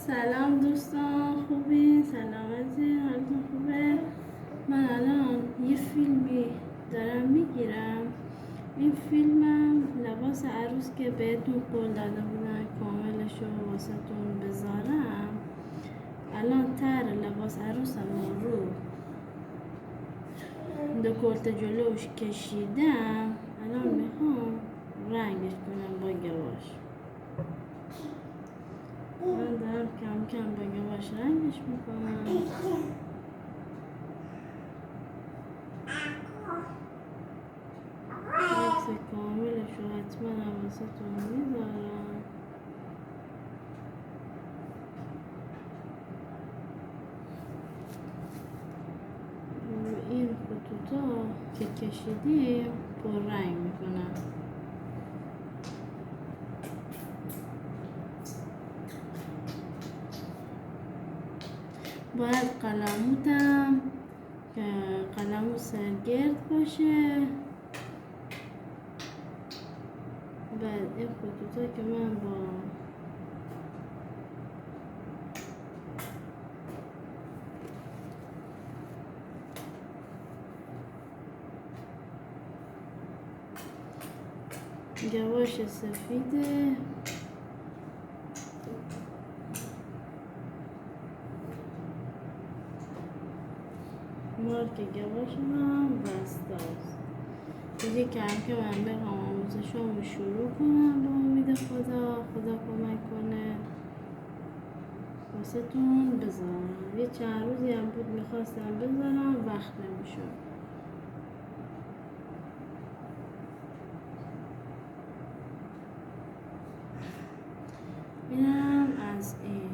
سلام دوستان، خوبین؟ سلامتی؟ حالتون خوبه؟ من الان یه فیلمی دارم میگیرم. این فیلمم لباس عروس که بهتون قول داده بودن کاملشو واسهتون بذارم. الان تر لباس عروسم رو دکولت جلوش کشیدم. الان میخوام رنگش کنم با گواش. من دارم کم کم با گواش رنگش میکنم. عکس کاملش رو حتما حواستون میذارم. این خطوطا که کشیدیم پر رنگ میکنم. باید قلموتم که قلمو سرگرد باشه. بعد این خطوطا که من با گواش سفیده مارک گواش هم بسته است. دیگه کم که من بخوام آموزشامو شروع کنم. با امید خدا کمک کنه واسه تون بذارم. یه چند روزی هم بود میخواستم بذارم، وقت نمیشد. اینم از این